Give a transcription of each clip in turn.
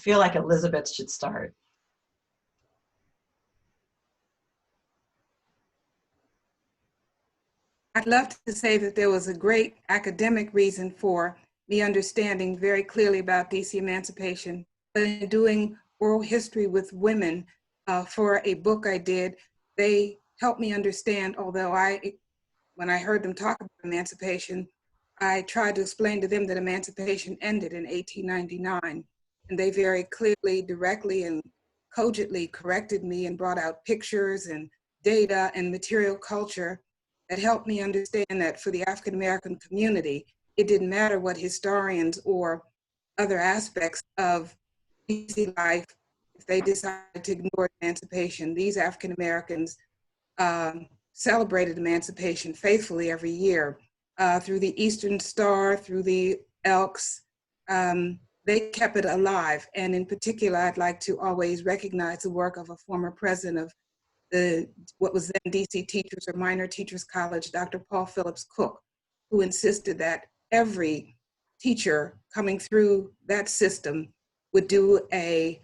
feel like Elizabeth should start. I'd love to say that there was a great academic reason for me understanding very clearly about DC Emancipation, but in doing oral history with women for a book I did, they helped me understand, although when I heard them talk about emancipation, I tried to explain to them that emancipation ended in 1899. And they very clearly, directly, and cogently corrected me and brought out pictures and data and material culture that helped me understand that for the African-American community, it didn't matter what historians or other aspects of DC life, if they decided to ignore emancipation, these African-Americans celebrated emancipation faithfully every year through the Eastern Star, through the Elks. They kept it alive. And in particular, I'd like to always recognize the work of a former president of what was then DC Teachers or Minor Teachers College, Dr. Paul Phillips Cook, who insisted that every teacher coming through that system would do a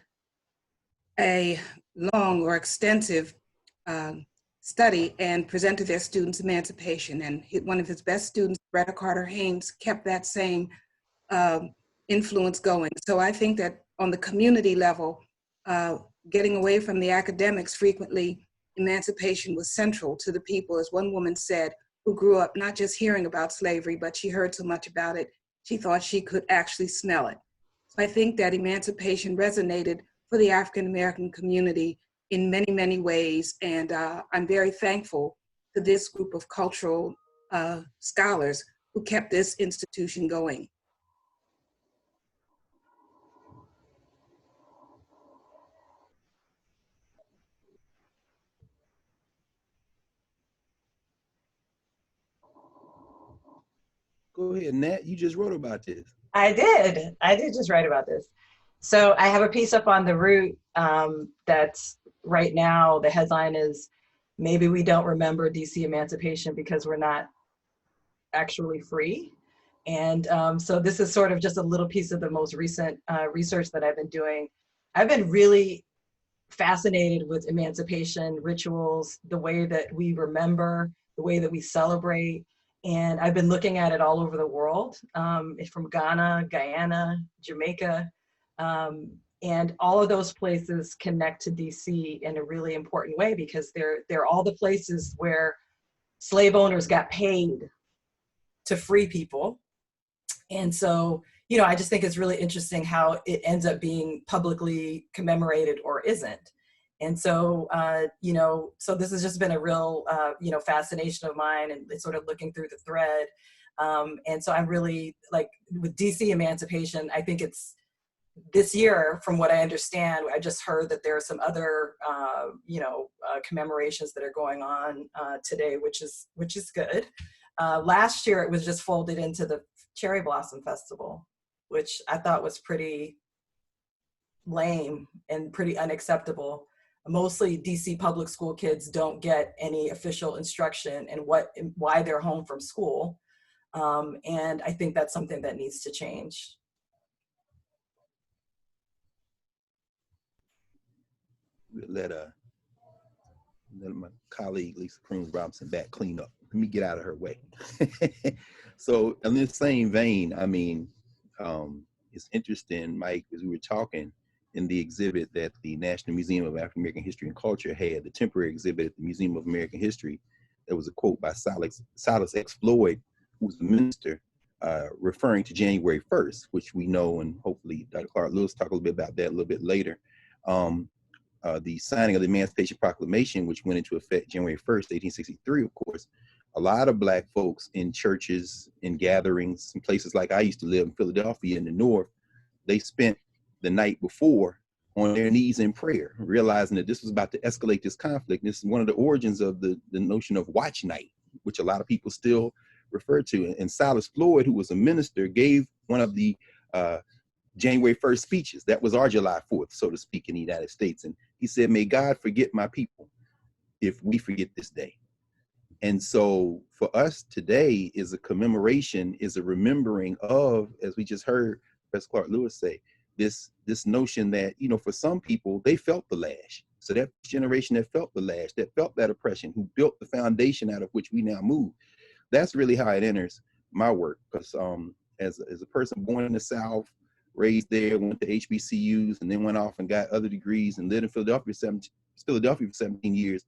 long or extensive study and present to their students emancipation. And one of his best students, Greta Carter Haynes, kept that same influence going. So I think that on the community level, getting away from the academics, frequently emancipation was central to the people, as one woman said, who grew up not just hearing about slavery, but she heard so much about it, she thought she could actually smell it. So I think that emancipation resonated for the African-American community in many, many ways. And I'm very thankful to this group of cultural scholars who kept this institution going. Go ahead, Nat, you just wrote about this. I did just write about this. So I have a piece up on The Root that's right now, the headline is, maybe we don't remember DC emancipation because we're not actually free. And so this is sort of just a little piece of the most recent research that I've been doing. I've been really fascinated with emancipation rituals, the way that we remember, the way that we celebrate. And I've been looking at it all over the world, from Ghana, Guyana, Jamaica, and all of those places connect to DC in a really important way because they're all the places where slave owners got paid to free people. And so, you know, I just think it's really interesting how it ends up being publicly commemorated or isn't. And so, you know, so this has just been a real, you know, fascination of mine and sort of looking through the thread. And so I'm really like with DC emancipation, I think it's this year, from what I understand, I just heard that there are some other, you know, commemorations that are going on today, which is good. Last year, it was just folded into the Cherry Blossom Festival, which I thought was pretty lame and pretty unacceptable. Mostly DC public school kids don't get any official instruction in why they're home from school. And I think that's something that needs to change. We'll let my colleague, Lisa Crooms-Robinson, back clean up. Let me get out of her way. So in this same vein, I mean, it's interesting, Mike, as we were talking, in the exhibit that the National Museum of African American History and Culture had, the temporary exhibit at the Museum of American History, there was a quote by Silas X. Floyd, who was the minister, referring to January 1st, which we know, and hopefully Dr. Clark Lewis talk a little bit about that a little bit later. The signing of the Emancipation Proclamation, which went into effect January 1st, 1863, of course, a lot of Black folks in churches, in gatherings, in places like I used to live in Philadelphia in the North, they spent the night before on their knees in prayer, realizing that this was about to escalate this conflict. This is one of the origins of the notion of watch night, which a lot of people still refer to. And Silas Floyd, who was a minister, gave one of the January 1st speeches. That was our July 4th, so to speak, in the United States. And he said, "May God forget my people if we forget this day." And so for us today is a commemoration, is a remembering of, as we just heard Professor Clark Lewis say, this notion that, you know, for some people, they felt the lash. So that generation that felt the lash, that felt that oppression, who built the foundation out of which we now move, that's really how it enters my work. Because as a person born in the South, raised there, went to HBCUs, and then went off and got other degrees and lived in Philadelphia for 17 years,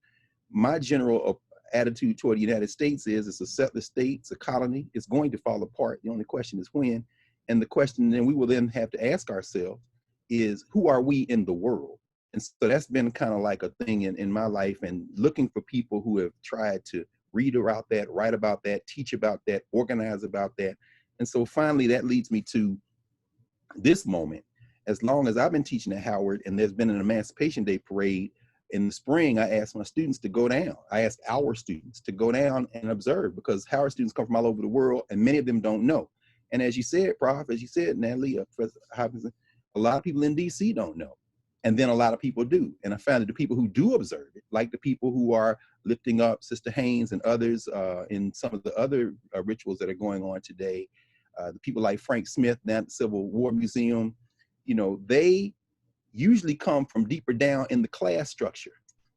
my general attitude toward the United States is it's a settler state, it's a colony, it's going to fall apart. The only question is when. And the question then we will then have to ask ourselves is, who are we in the world? And so that's been kind of like a thing in my life, and looking for people who have tried to read about that, write about that, teach about that, organize about that. And so finally that leads me to this moment. As long as I've been teaching at Howard and there's been an Emancipation Day parade, in the spring, I asked my students to go down. I asked our students to go down and observe, because Howard students come from all over the world and many of them don't know. And as you said, Prof, as you said, Natalie, Professor Hopkinson, a lot of people in DC don't know. And then a lot of people do. And I found that the people who do observe it, like the people who are lifting up Sister Haynes and others in some of the other rituals that are going on today, the people like Frank Smith down at the Civil War Museum, you know, they usually come from deeper down in the class structure.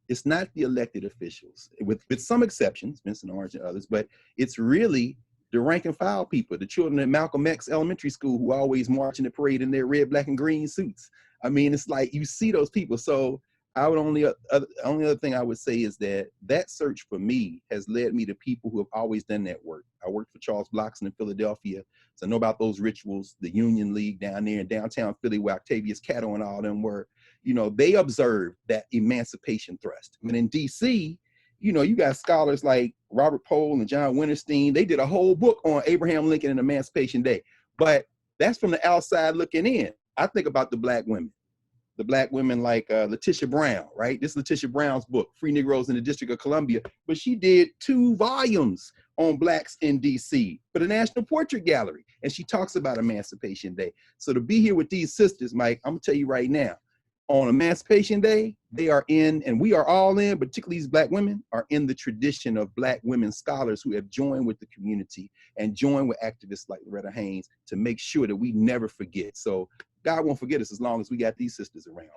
It's not the elected officials, with some exceptions, Vincent Orange and others, but it's really the rank and file people, the children at Malcolm X Elementary School who always march in the parade in their red, black, and green suits. I mean, it's like you see those people. So I would only other thing I would say is that search for me has led me to people who have always done that work. I worked for Charles Blockson in Philadelphia, so I know about those rituals, the Union League down there in downtown Philly where Octavius Catto and all them were. You know, they observed that emancipation thrust. And in DC, you know, you got scholars like Robert Pohl and John Winterstein. They did a whole book on Abraham Lincoln and Emancipation Day. But that's from the outside looking in. I think about the black women like Letitia Brown, right? This is Letitia Brown's book, Free Negroes in the District of Columbia. But she did 2 volumes on blacks in DC for the National Portrait Gallery. And she talks about Emancipation Day. So to be here with these sisters, Mike, I'm gonna tell you right now, on Emancipation Day, they are in, and we are all in, particularly these black women, are in the tradition of black women scholars who have joined with the community and joined with activists like Loretta Haynes to make sure that we never forget. So God won't forget us as long as we got these sisters around,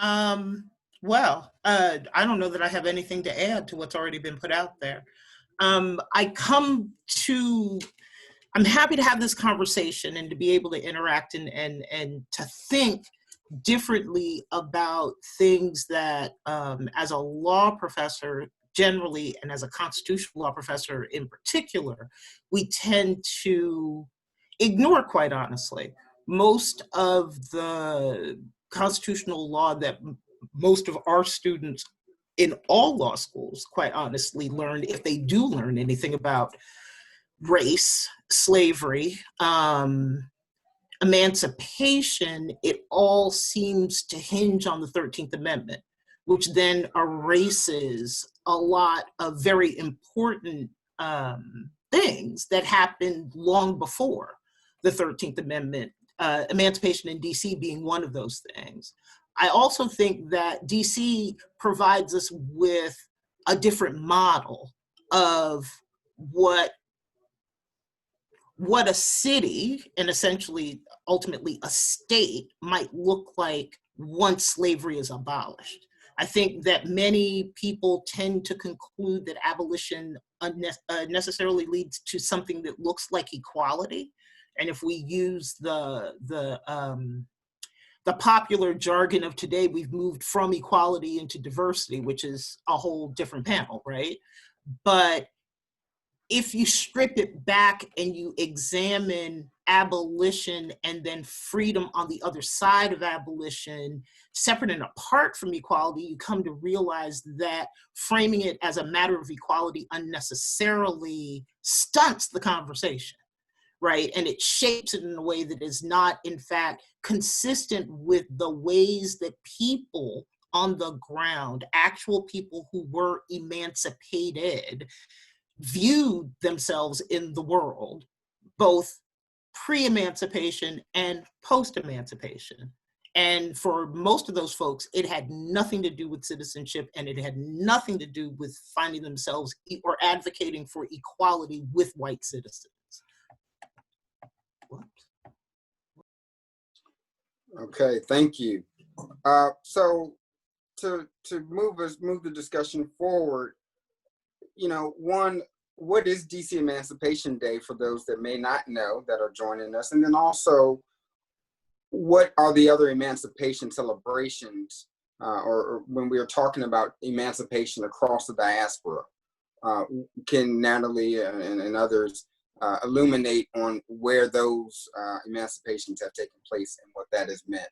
brothers. Well, I don't know that I have anything to add to what's already been put out there. I'm happy to have this conversation and to be able to interact and to think differently about things that, as a law professor generally, and as a constitutional law professor in particular, we tend to ignore, quite honestly. Most of the constitutional law that most of our students in all law schools, quite honestly, learn, if they do learn anything about race, slavery, emancipation, it all seems to hinge on the 13th Amendment, which then erases a lot of very important things that happened long before the 13th Amendment, emancipation in DC being one of those things. I also think that DC provides us with a different model of what a city, and essentially ultimately a state, might look like once slavery is abolished. I think that many people tend to conclude that abolition necessarily leads to something that looks like equality. And if we use the popular jargon of today, we've moved from equality into diversity, which is a whole different panel, right? But if you strip it back and you examine abolition and then freedom on the other side of abolition, separate and apart from equality, you come to realize that framing it as a matter of equality unnecessarily stunts the conversation, right? And it shapes it in a way that is not, in fact, consistent with the ways that people on the ground, actual people who were emancipated, viewed themselves in the world, both pre-emancipation and post-emancipation. And for most of those folks, it had nothing to do with citizenship, and it had nothing to do with finding themselves or advocating for equality with white citizens. Okay, thank you. So to move the discussion forward, you know, one, what is DC Emancipation Day for those that may not know that are joining us? And then also, what are the other emancipation celebrations or when we are talking about emancipation across the diaspora? Can Natalie and others illuminate on where those emancipations have taken place and what that has meant?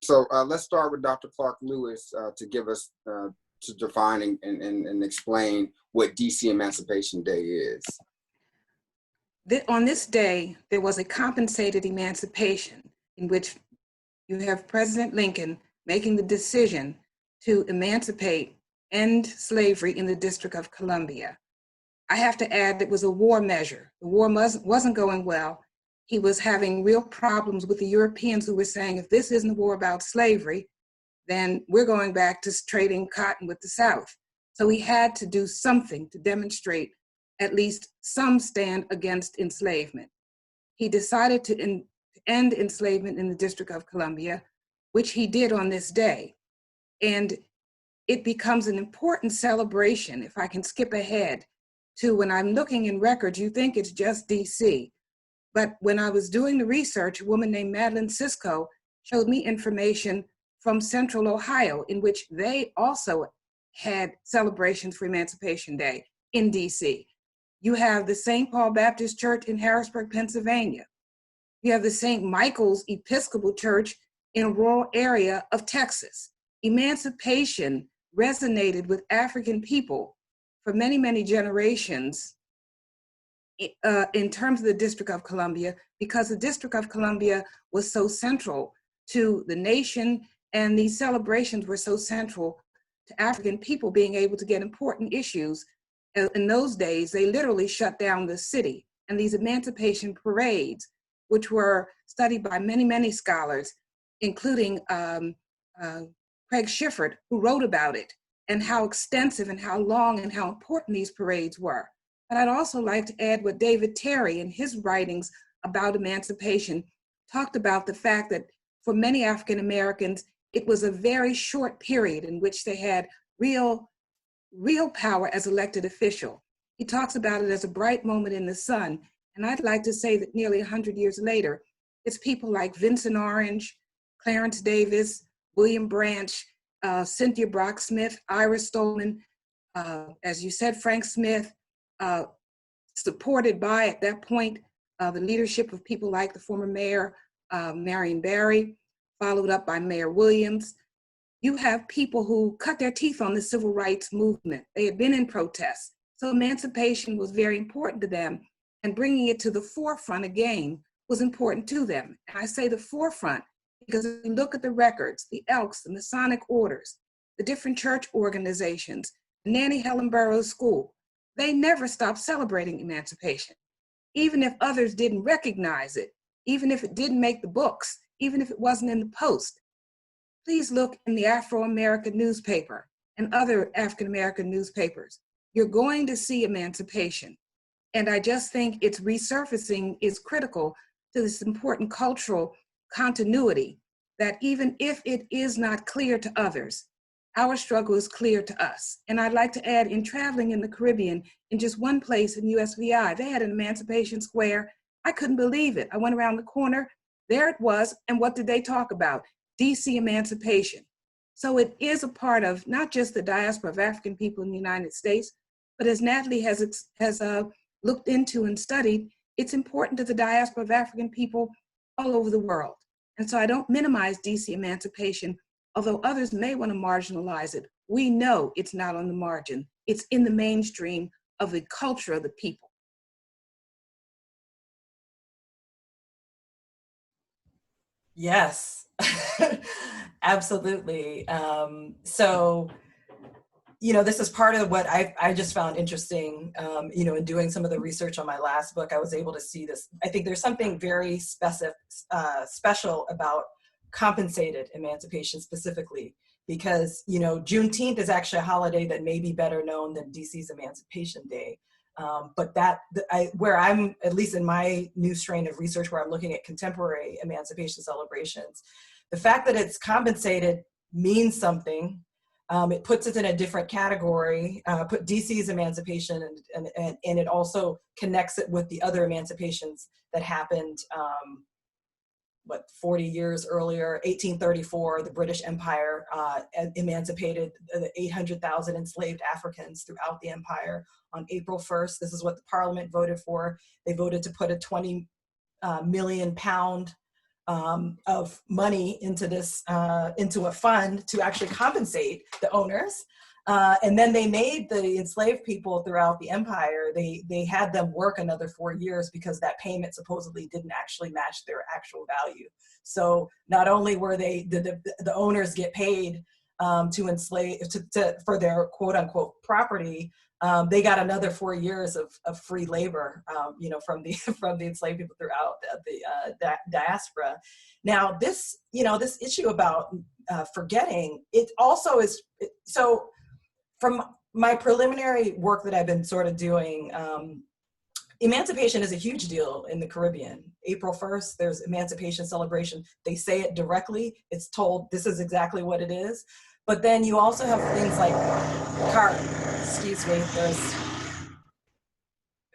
So let's start with Dr. Clark Lewis to give us, to define and explain what DC Emancipation Day is. On this day, there was a compensated emancipation in which you have President Lincoln making the decision to emancipate, end slavery in the District of Columbia. I have to add, it was a war measure. The war wasn't going well. He was having real problems with the Europeans who were saying, if this isn't a war about slavery, then we're going back to trading cotton with the South. So he had to do something to demonstrate at least some stand against enslavement. He decided to end enslavement in the District of Columbia, which he did on this day. And it becomes an important celebration. If I can skip ahead to when I'm looking in records, you think it's just DC. But when I was doing the research, a woman named Madeline Cisco showed me information from Central Ohio in which they also had celebrations for Emancipation Day in DC. You have the St. Paul Baptist Church in Harrisburg, Pennsylvania. You have the St. Michael's Episcopal Church in a rural area of Texas. Emancipation resonated with African people for many, many generations in terms of the District of Columbia, because the District of Columbia was so central to the nation, and these celebrations were so central to African people being able to get important issues. In those days, they literally shut down the city, and these emancipation parades, which were studied by many, many scholars, including Craig Schiffert, who wrote about it, and how extensive and how long and how important these parades were. But I'd also like to add what David Terry in his writings about emancipation talked about, the fact that for many African Americans, it was a very short period in which they had real power as elected official. He talks about it as a bright moment in the sun. And I'd like to say that nearly 100 years later, it's people like Vincent Orange, Clarence Davis, William Branch, Cynthia Brock Smith, Ira Stolman, as you said, Frank Smith, supported by, at that point, the leadership of people like the former mayor, Marion Barry, followed up by Mayor Williams. You have people who cut their teeth on the civil rights movement. They had been in protests. So emancipation was very important to them, and bringing it to the forefront again was important to them. And I say the forefront because if you look at the records, the Elks, the Masonic orders, the different church organizations, Nanny Helen Burroughs School, they never stopped celebrating emancipation. Even if others didn't recognize it, even if it didn't make the books, even if it wasn't in the Post, please look in the Afro-American newspaper and other African-American newspapers. You're going to see emancipation. And I just think its resurfacing is critical to this important cultural continuity that even if it is not clear to others, our struggle is clear to us. And I'd like to add, in traveling in the Caribbean, in just one place in USVI, they had an Emancipation Square. I couldn't believe it. I went around the corner, there it was, and what did they talk about? DC emancipation. So it is a part of not just the diaspora of African people in the United States, but as Natalie has looked into and studied, it's important to the diaspora of African people all over the world. And so I don't minimize DC emancipation, although others may want to marginalize it. We know it's not on the margin. It's in the mainstream of the culture of the people. Yes, absolutely. So, you know, this is part of what I just found interesting, you know, in doing some of the research on my last book. I was able to see this. I think there's something very special about compensated emancipation specifically, because, you know, Juneteenth is actually a holiday that may be better known than DC's Emancipation Day. But where I'm, at least in my new strain of research, where I'm looking at contemporary emancipation celebrations, the fact that it's compensated means something. It puts it in a different category, put DC's emancipation, and it also connects it with the other emancipations that happened, 40 years earlier. 1834, the British Empire emancipated the 800,000 enslaved Africans throughout the empire on April 1st. This is what the Parliament voted for. They voted to put a 20 million pound of money into this, into a fund to actually compensate the owners. And then they made the enslaved people throughout the empire, they had them work another 4 years because that payment supposedly didn't actually match their actual value. So not only were the owners get paid to enslave, for their quote unquote property, they got another 4 years of free labor, from the enslaved people throughout the diaspora. Now this issue about forgetting, it also is, so from my preliminary work that I've been sort of doing, emancipation is a huge deal in the Caribbean. April 1st, there's emancipation celebration. They say it directly. It's told, this is exactly what it is. But then you also have things like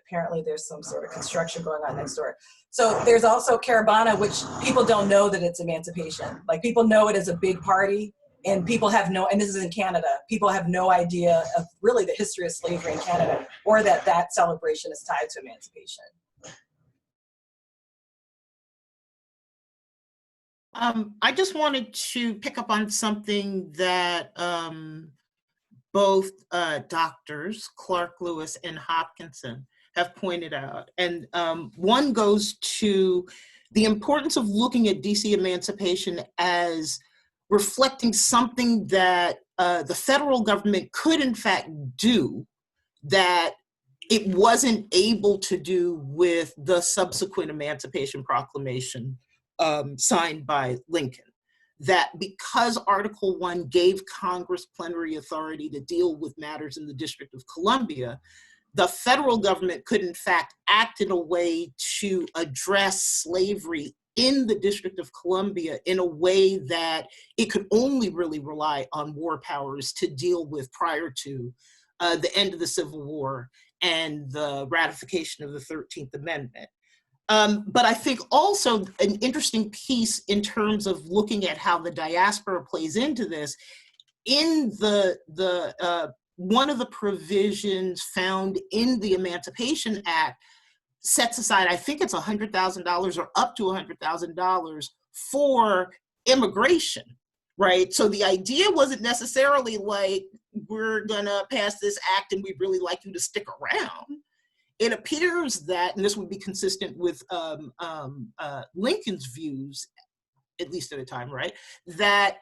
apparently there's some sort of construction going on next door. So there's also Caravana, which people don't know that it's emancipation. Like, people know it as a big party, and people have no, and this is in Canada, people have no idea of really the history of slavery in Canada, or that celebration is tied to emancipation. I just wanted to pick up on something that both doctors, Clark, Lewis, and Hopkinson, have pointed out. And one goes to the importance of looking at DC emancipation as reflecting something that the federal government could in fact do that it wasn't able to do with the subsequent Emancipation Proclamation signed by Lincoln. That because Article 1 gave Congress plenary authority to deal with matters in the District of Columbia, the federal government could in fact act in a way to address slavery in the District of Columbia in a way that it could only really rely on war powers to deal with prior to the end of the Civil War and the ratification of the 13th Amendment. But I think also an interesting piece in terms of looking at how the diaspora plays into this, in one of the provisions found in the Emancipation Act sets aside, I think it's $100,000 or up to $100,000 for immigration, right? So the idea wasn't necessarily like, we're gonna pass this act and we'd really like you to stick around. It appears that, and this would be consistent with Lincoln's views, at least at the time, right? That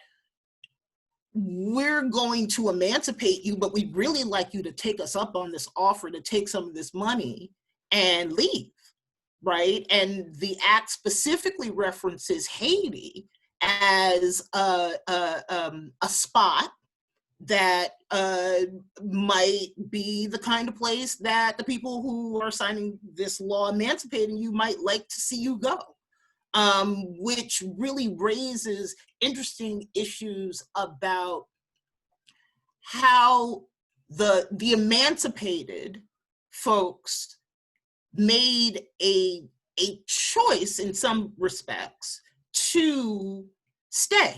we're going to emancipate you, but we'd really like you to take us up on this offer to take some of this money and leave, right? And the act specifically references Haiti as a spot that might be the kind of place that the people who are signing this law emancipating you might like to see you go, which really raises interesting issues about how the emancipated folks made a choice in some respects to stay.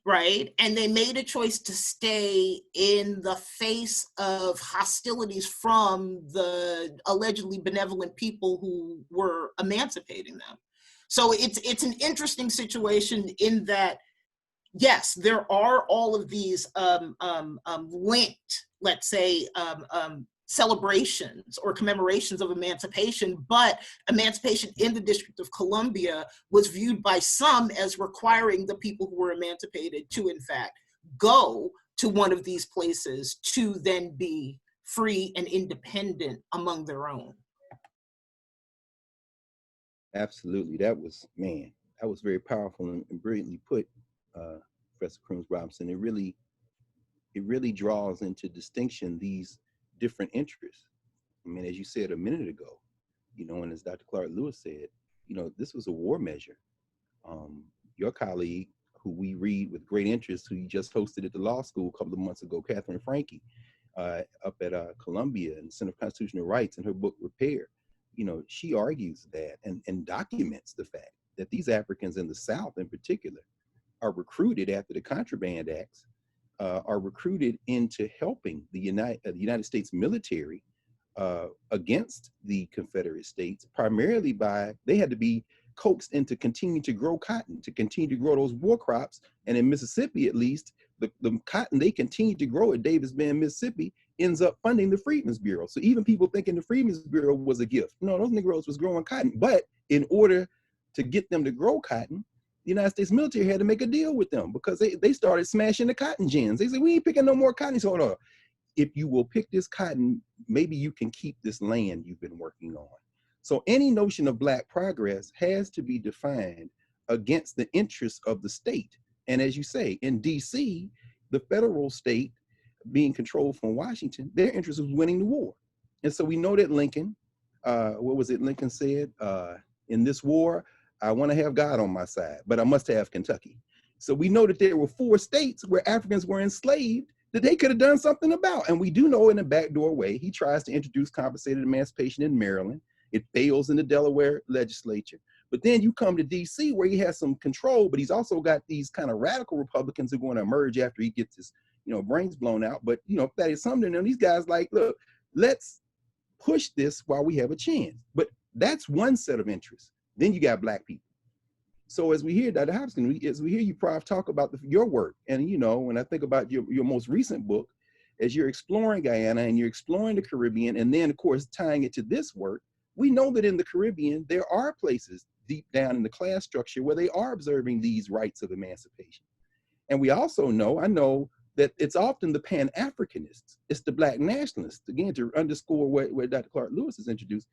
Right? And they made a choice to stay in the face of hostilities from the allegedly benevolent people who were emancipating them. So it's an interesting situation in that, yes, there are all of these linked, let's say, celebrations or commemorations of emancipation, but emancipation in the District of Columbia was viewed by some as requiring the people who were emancipated to, in fact, go to one of these places to then be free and independent among their own. Absolutely, that was very powerful and brilliantly put, Professor Crooms-Robinson. It really draws into distinction these different interests. I mean, as you said a minute ago, you know, and as Dr. Clark Lewis said, you know, this was a war measure. Your colleague, who we read with great interest, who you just hosted at the law school a couple of months ago, Catherine Franke, up at Columbia and Center for Constitutional Rights, in her book Repair, you know, she argues that and documents the fact that these Africans in the South in particular are recruited after the Contraband Acts, are recruited into helping the United States military against the Confederate States, primarily by, they had to be coaxed into continuing to grow cotton, to continue to grow those war crops. And in Mississippi, at least, the cotton they continue to grow at Davis Bend, Mississippi, ends up funding the Freedmen's Bureau. So even people thinking the Freedmen's Bureau was a gift. No, those Negroes was growing cotton. But in order to get them to grow cotton, the United States military had to make a deal with them, because they started smashing the cotton gins. They said, we ain't picking no more cotton. So hold on. If you will pick this cotton, maybe you can keep this land you've been working on. So any notion of Black progress has to be defined against the interests of the state. And as you say, in DC, the federal state being controlled from Washington, their interest was winning the war. And so we know that Lincoln, what was it Lincoln said? In this war, I want to have God on my side, but I must have Kentucky. So we know that there were 4 states where Africans were enslaved that they could have done something about. And we do know in a backdoor way, he tries to introduce compensated emancipation in Maryland. It fails in the Delaware legislature. But then you come to DC, where he has some control, but he's also got these kind of radical Republicans who are going to emerge after he gets his, you know, brains blown out. But, you know, Thaddeus Sumner and these guys like, look, let's push this while we have a chance. But that's one set of interests. Then you got Black people. So as we hear Dr. Hopkinson, as we hear you, Prof, talk about your work, and, you know, when I think about your most recent book, as you're exploring Guyana and you're exploring the Caribbean, and then of course tying it to this work, we know that in the Caribbean, there are places deep down in the class structure where they are observing these rights of emancipation. And we also know, I know, that it's often the Pan-Africanists, it's the Black nationalists, again, to underscore what Dr. Clark Lewis has introduced,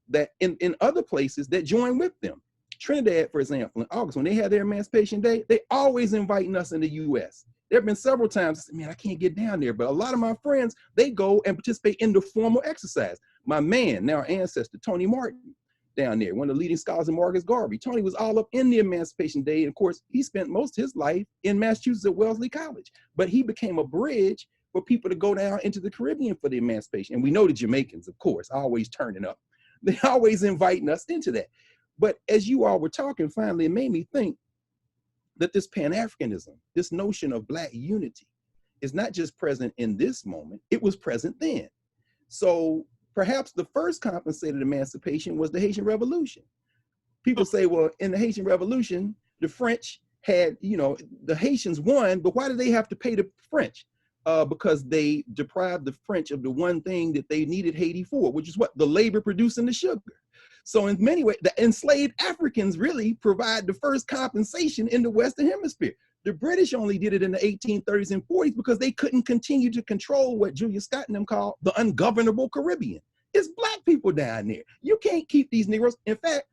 that in other places that join with them. Trinidad, for example, in August, when they had their Emancipation Day, they always inviting us in the US. There have been several times I said, man, I can't get down there. But a lot of my friends, they go and participate in the formal exercise. My man, now our ancestor, Tony Martin, down there, one of the leading scholars in Marcus Garvey. Tony was all up in the Emancipation Day. And of course, he spent most of his life in Massachusetts at Wellesley College. But he became a bridge for people to go down into the Caribbean for the emancipation. And we know the Jamaicans, of course, always turning up. They always inviting us into that. But as you all were talking, finally, it made me think that this Pan-Africanism, this notion of Black unity, is not just present in this moment, it was present then. So perhaps the first compensated emancipation was the Haitian Revolution. People say, well, in the Haitian Revolution, the French had, you know, the Haitians won, but why did they have to pay the French? Because they deprived the French of the one thing that they needed Haiti for, which is what? The labor producing the sugar. So in many ways, the enslaved Africans really provide the first compensation in the Western Hemisphere. The British only did it in the 1830s and 40s because they couldn't continue to control what Julius Scott and them called the ungovernable Caribbean. It's Black people down there. You can't keep these Negroes. In fact,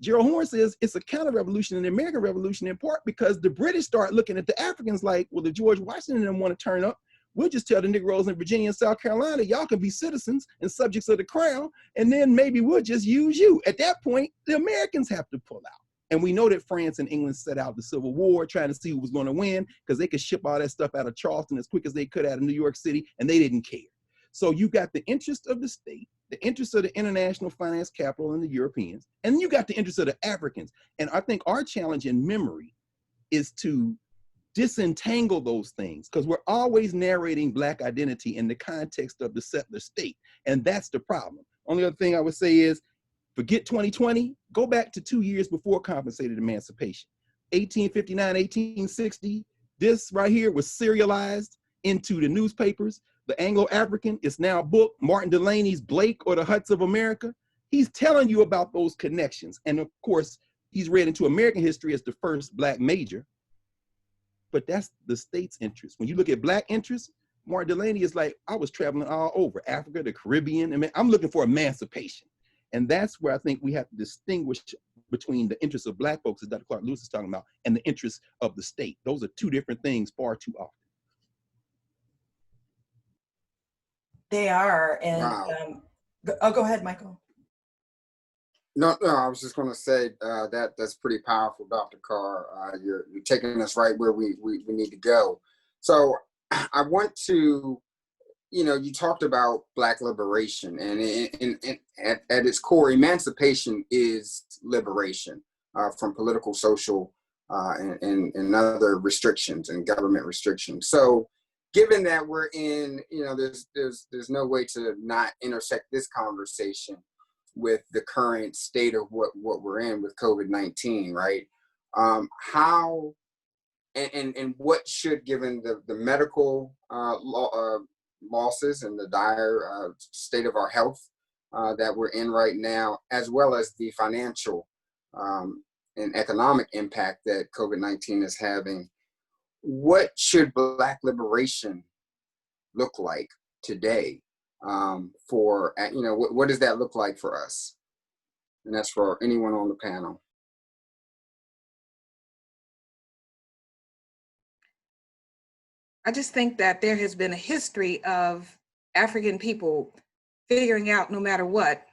Gerald Horne says it's a counter-revolution in the American Revolution in part because the British start looking at the Africans like, well, if George Washington didn't want to turn up, we'll just tell the Negroes in Virginia and South Carolina, y'all can be citizens and subjects of the crown, and then maybe we'll just use you. At that point, the Americans have to pull out. And we know that France and England set out the Civil War trying to see who was going to win because they could ship all that stuff out of Charleston as quick as they could out of New York City, and they didn't care. So you got the interest of the state, the interest of the international finance capital and the Europeans, and you got the interest of the Africans. And I think our challenge in memory is to disentangle those things, because we're always narrating Black identity in the context of the settler state. And that's the problem. Only other thing I would say is, forget 2020, go back to 2 years before compensated emancipation. 1859, 1860, this right here was serialized into the newspapers. The Anglo-African is now a book, Martin Delaney's Blake or the Huts of America. He's telling you about those connections. And of course, he's read into American history as the first Black major. But that's the state's interest. When you look at Black interests, Martin Delany is like, I was traveling all over Africa, the Caribbean. I mean, I'm looking for emancipation. And that's where I think we have to distinguish between the interests of Black folks, as Dr. Clark Lewis is talking about, and the interests of the state. Those are two different things far too often. They are. And wow. Go ahead, Michael. No, I was just going to say that's pretty powerful, Dr. Carr. You're taking us right where we need to go. So I want to, you talked about Black liberation, and at its core, emancipation is liberation from political, social, and other restrictions and government restrictions. So given that we're in, there's no way to not intersect this conversation with the current state of what we're in with COVID-19, right? How and what should, given the medical losses and the dire state of our health that we're in right now, as well as the financial and economic impact that COVID-19 is having, what should Black liberation look like today? What does that look like for us? And that's for anyone on the panel. I just think that there has been a history of African people figuring out, no matter what,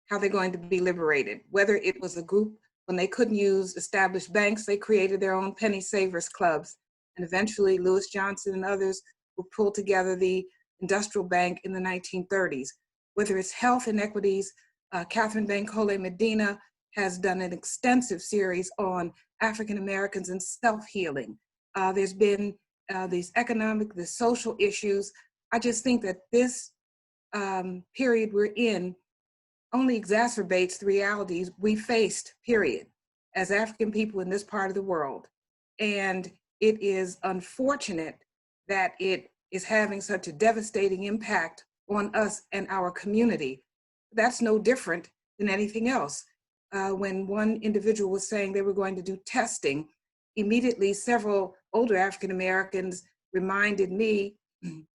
how they're going to be liberated. Whether it was a group, when they couldn't use established banks, they created their own penny savers clubs. And eventually Lewis Johnson and others will pull together the industrial bank in the 1930s. Whether it's health inequities, Catherine Bankole Medina has done an extensive series on African Americans and self-healing. There's been these economic, the social issues. I just think that this period we're in only exacerbates the realities we faced, period, as African people in this part of the world. And it is unfortunate that it is having such a devastating impact on us and our community. That's no different than anything else. When one individual was saying they were going to do testing, immediately several older African Americans reminded me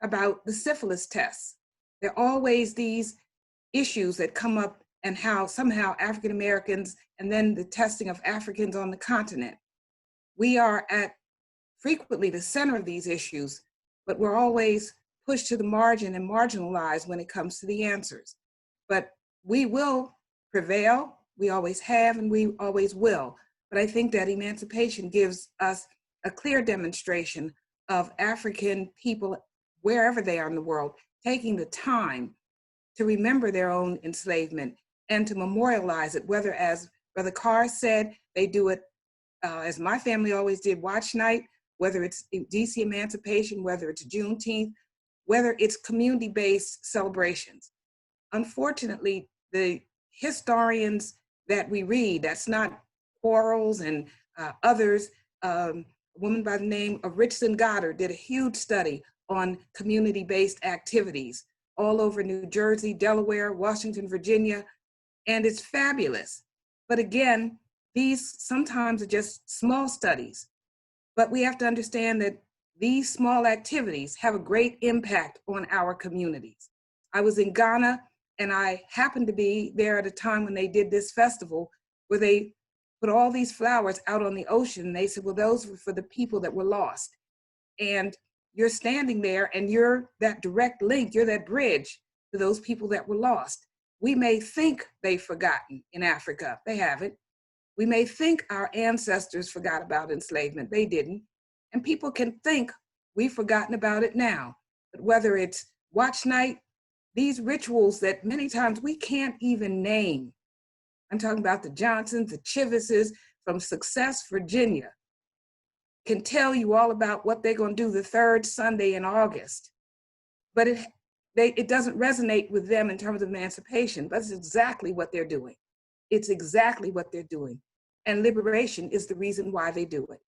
about the syphilis tests. There are always these issues that come up, and how somehow African Americans and then the testing of Africans on the continent. We are at frequently the center of these issues, but we're always pushed to the margin and marginalized when it comes to the answers. But we will prevail, we always have, and we always will. But I think that emancipation gives us a clear demonstration of African people, wherever they are in the world, taking the time to remember their own enslavement and to memorialize it, whether, as Brother Carr said, they do it as my family always did, watch night, whether it's DC Emancipation, whether it's Juneteenth, whether it's community-based celebrations. Unfortunately, the historians that we read, that's not Quarles and others, a woman by the name of Richardson Goddard did a huge study on community-based activities all over New Jersey, Delaware, Washington, Virginia, and it's fabulous. But again, these sometimes are just small studies, but we have to understand that these small activities have a great impact on our communities. I was in Ghana, and I happened to be there at a time when they did this festival where they put all these flowers out on the ocean. And they said, well, those were for the people that were lost. And you're standing there and you're that direct link, you're that bridge to those people that were lost. We may think they've forgotten in Africa, they haven't. We may think our ancestors forgot about enslavement, they didn't. And people can think we've forgotten about it now. But whether it's watch night, these rituals that many times we can't even name. I'm talking about the Johnsons, the Chivises from Success, Virginia, can tell you all about what they're going to do the third Sunday in August. But it doesn't resonate with them in terms of emancipation, but it's exactly what they're doing. It's exactly what they're doing. And liberation is the reason why they do it.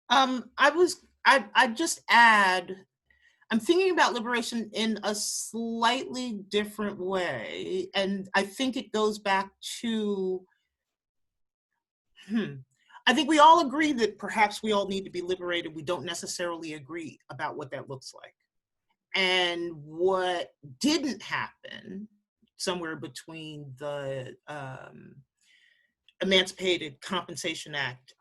I'd just add, I'm thinking about liberation in a slightly different way. And I think it goes back to, I think we all agree that perhaps we all need to be liberated. We don't necessarily agree about what that looks like. And what didn't happen somewhere between the Emancipated Compensation Act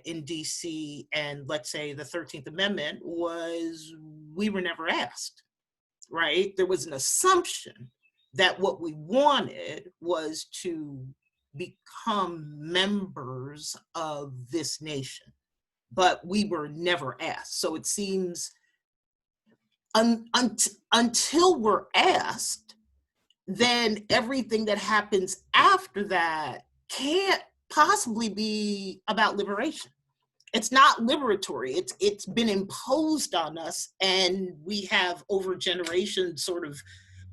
in DC and, let's say, the 13th Amendment was we were never asked. right? There was an assumption that what we wanted was to become members of this nation, but we were never asked. So it seems until we're asked, then everything that happens after that can't possibly be about liberation. It's not liberatory. It's been imposed on us, and we have over generations sort of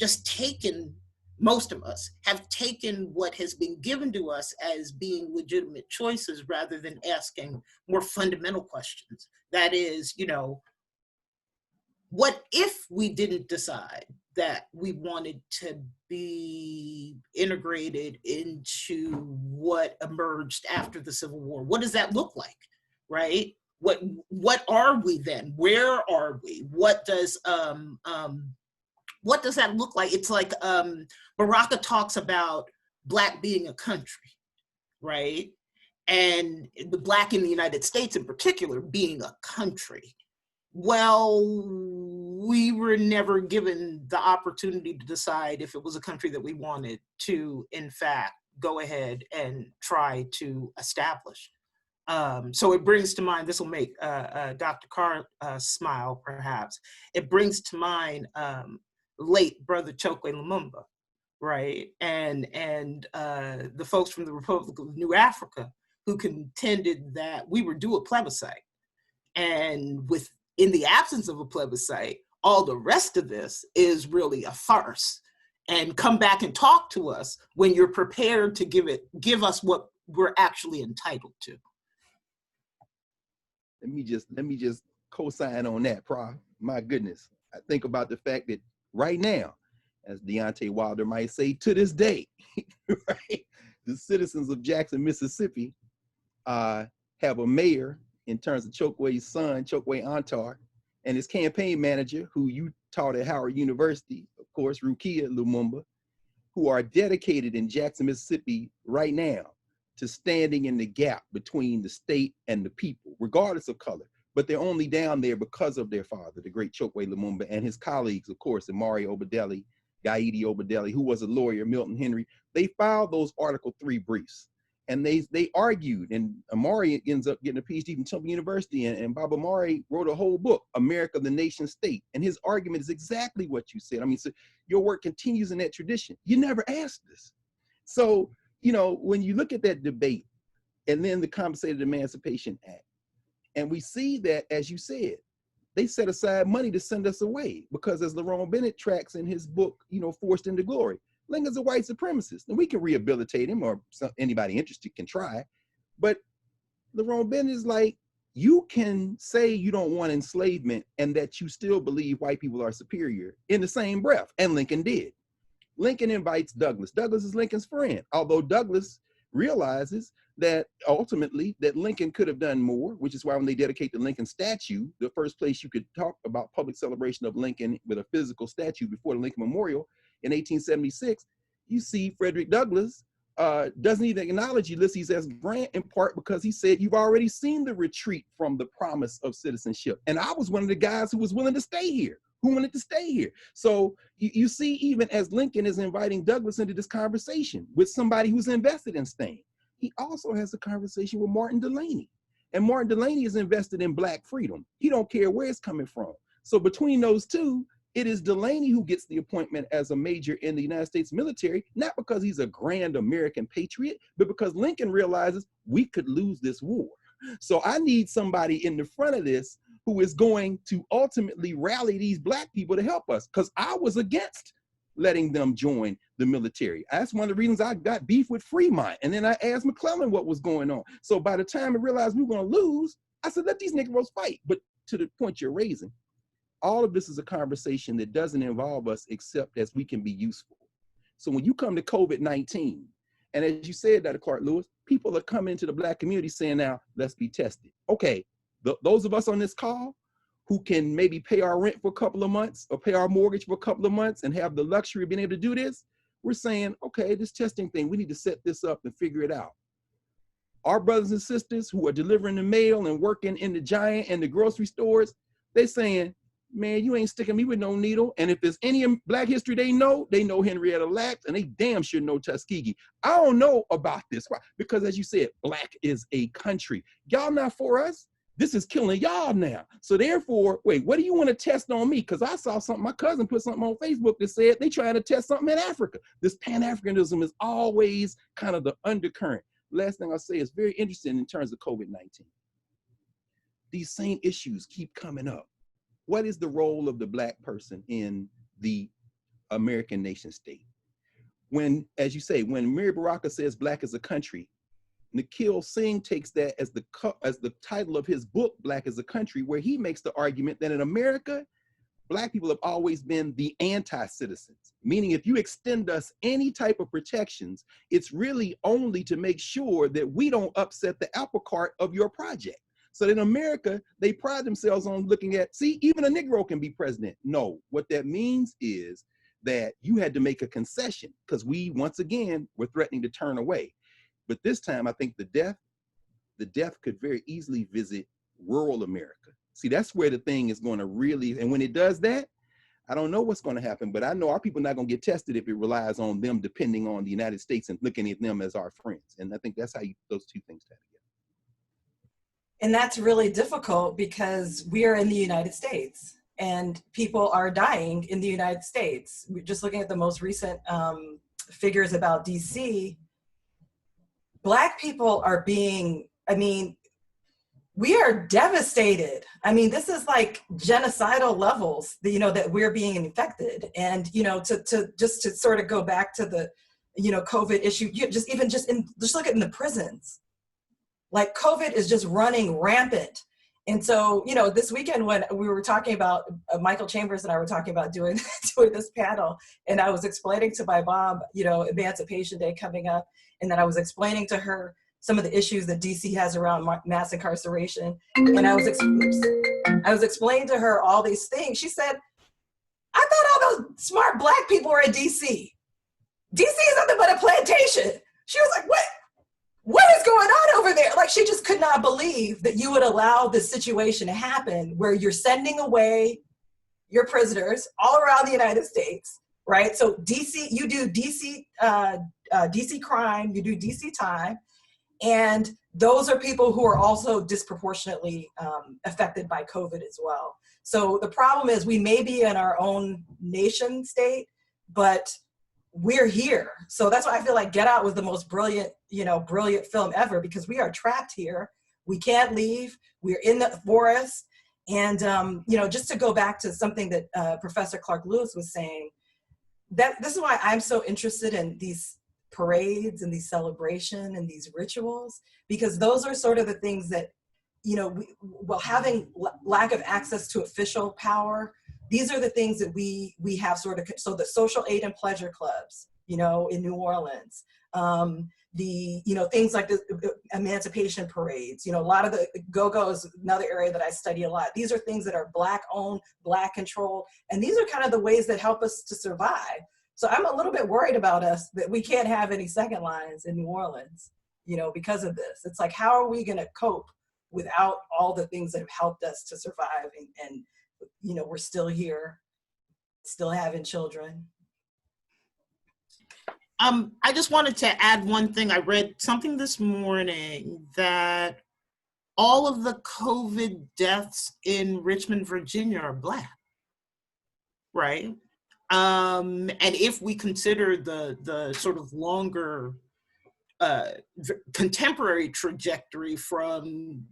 just taken, most of us have taken what has been given to us as being legitimate choices rather than asking more fundamental questions. That is, you know, what if we didn't decide that we wanted to be integrated into what emerged after the Civil War? What does that look like, right? What are we then? Where are we? What does that look like? It's like Baraka talks about Black being a country, right? And the Black in the United States in particular being a country. Well, we were never given the opportunity to decide if it was a country that we wanted to, in fact, go ahead and try to establish. So it brings to mind, this will make Dr. Carr smile perhaps, it brings to mind late Brother Chokwe Lumumba, right? And the folks from the Republic of New Africa who contended that we were due a plebiscite. And in the absence of a plebiscite, all the rest of this is really a farce. And come back and talk to us when you're prepared to give us what we're actually entitled to. Let me just co-sign on that, Prof. My goodness. I think about the fact that right now, as Deontay Wilder might say, to this day, right, the citizens of Jackson, Mississippi, have a mayor in terms of Chokwe's son, Chokwe Antar, and his campaign manager, who you taught at Howard University, of course, Rukia Lumumba, who are dedicated in Jackson, Mississippi right now to standing in the gap between the state and the people, regardless of color. But they're only down there because of their father, the great Chokwe Lumumba, and his colleagues, of course, Amari Obadele, Gaidi Obadele, who was a lawyer, Milton Henry. They filed those Article 3 briefs. And they argued, and Amari ends up getting a PhD from Temple University, and Bob Amari wrote a whole book, America, the Nation State. And his argument is exactly what you said. I mean, so your work continues in that tradition. You never asked this. So, you know, when you look at that debate, and then the Compensated Emancipation Act, and we see that, as you said, they set aside money to send us away, because as Lerone Bennett tracks in his book, you know, Forced into Glory, Lincoln's a white supremacist, and we can rehabilitate him, or anybody interested can try. But Lerone Bennett is like, you can say you don't want enslavement and that you still believe white people are superior in the same breath, and Lincoln did. Lincoln invites Douglass. Douglass is Lincoln's friend, although Douglass realizes that ultimately that Lincoln could have done more, which is why when they dedicate the Lincoln statue, the first place you could talk about public celebration of Lincoln with a physical statue before the Lincoln Memorial in 1876, you see Frederick Douglass doesn't even acknowledge Ulysses S. Grant, in part because he said, you've already seen the retreat from the promise of citizenship. And I was one of the guys who was willing to stay here, who wanted to stay here. So you see, even as Lincoln is inviting Douglass into this conversation with somebody who's invested in staying, he also has a conversation with Martin Delany. And Martin Delany is invested in Black freedom. He don't care where it's coming from. So between those two, it is Delany who gets the appointment as a major in the United States military, not because he's a grand American patriot, but because Lincoln realizes we could lose this war. So I need somebody in the front of this who is going to ultimately rally these Black people to help us, because I was against letting them join the military. That's one of the reasons I got beef with Fremont. And then I asked McClellan what was going on. So by the time I realized we were going to lose, I said, let these Negroes fight. But to the point you're raising, all of this is a conversation that doesn't involve us except as we can be useful. So when you come to COVID-19, and as you said, Dr. Clark Lewis, people are coming into the Black community saying, now, let's be tested. Okay, those of us on this call who can maybe pay our rent for a couple of months or pay our mortgage for a couple of months and have the luxury of being able to do this, we're saying, okay, this testing thing, we need to set this up and figure it out. Our brothers and sisters who are delivering the mail and working in the Giant and the grocery stores, they're saying, man, you ain't sticking me with no needle. And if there's any Black history they know Henrietta Lacks, and they damn sure know Tuskegee. I don't know about this. Why? Because as you said, Black is a country. Y'all not for us. This is killing y'all now. So therefore, wait, what do you want to test on me? Because I saw something, my cousin put something on Facebook that said they trying to test something in Africa. This Pan-Africanism is always kind of the undercurrent. Last thing I'll say is very interesting in terms of COVID-19. These same issues keep coming up. What is the role of the Black person in the American nation state? When, as you say, when Mary Baraka says Black is a country, Nikhil Singh takes that as the title of his book, Black as a Country, where he makes the argument that in America, Black people have always been the anti-citizens, meaning if you extend us any type of protections, it's really only to make sure that we don't upset the apple cart of your project. So in America, they pride themselves on looking at, see, even a Negro can be president. No, what that means is that you had to make a concession because we, once again, were threatening to turn away. But this time, I think the death could very easily visit rural America. See, that's where the thing is going to really, and when it does that, I don't know what's going to happen, but I know our people are not going to get tested if it relies on them depending on the United States and looking at them as our friends. And I think that's how those two things tie together. And that's really difficult because we are in the United States and people are dying in the United States. We're just looking at the most recent figures about DC. Black people are being, I mean, we are devastated. I mean, this is like genocidal levels, that we're being infected. And, to sort of go back to the, COVID issue, just look at in the prisons. Like COVID is just running rampant. And so, this weekend when we were talking about, Michael Chambers and I were talking about doing this panel, and I was explaining to my mom, Emancipation Day coming up, and then I was explaining to her some of the issues that DC has around mass incarceration. And I was explaining to her all these things. She said, I thought all those smart Black people were in DC. DC is nothing but a plantation. She was like, what is going on over there? Like, she just could not believe that you would allow this situation to happen where you're sending away your prisoners all around the United States, right? So DC, you do DC crime, you do DC time, and those are people who are also disproportionately affected by COVID as well. So the problem is we may be in our own nation state, but we're here. So that's why I feel like Get Out was the most brilliant film ever, because we are trapped here. We can't leave. We're in the forest. And, just to go back to something that Professor Clark Lewis was saying, that this is why I'm so interested in these parades and these celebration and these rituals, because those are sort of the things that, having lack of access to official power, these are the things that we have sort of, so the social aid and pleasure clubs, in New Orleans, things like the emancipation parades, a lot of the go-go is another area that I study a lot. These are things that are Black owned, Black controlled, and these are kind of the ways that help us to survive. So I'm a little bit worried about us that we can't have any second lines in New Orleans, because of this. It's like, how are we going to cope without all the things that have helped us to survive and we're still here, still having children. I just wanted to add one thing. I read something this morning that all of the COVID deaths in Richmond, Virginia are Black, right? And if we consider the sort of longer contemporary trajectory from,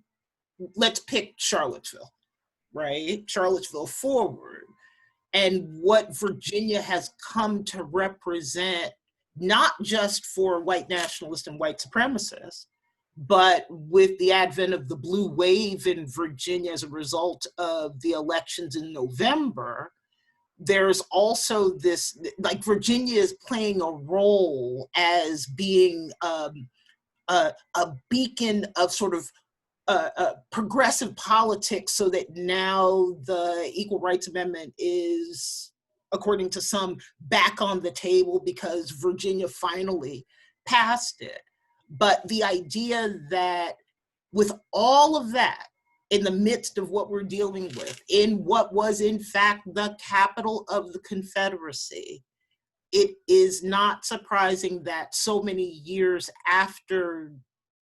let's pick Charlottesville, right? Charlottesville forward, and what Virginia has come to represent, not just for white nationalists and white supremacists, but with the advent of the blue wave in Virginia as a result of the elections in November, there's also this, like, Virginia is playing a role as being a beacon of sort of progressive politics, so that now the Equal Rights Amendment is, according to some, back on the table because Virginia finally passed it. But the idea that with all of that, in the midst of what we're dealing with, in what was in fact the capital of the Confederacy, it is not surprising that so many years after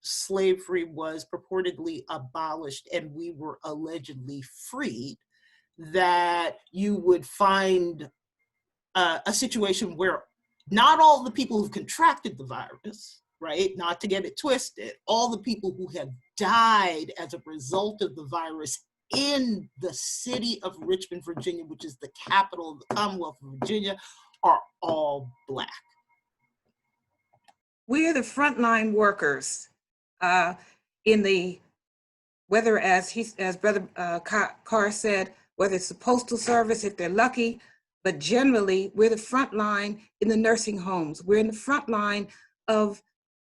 slavery was purportedly abolished and we were allegedly freed, that you would find a situation where not all the people who've contracted the virus, right, not to get it twisted, all the people who have died as a result of the virus in the city of Richmond, Virginia, which is the capital of the Commonwealth of Virginia, are all Black. We're the frontline workers in the, whether as Brother Carr said, whether it's the Postal Service, if they're lucky, but generally we're the front line in the nursing homes. We're in the front line of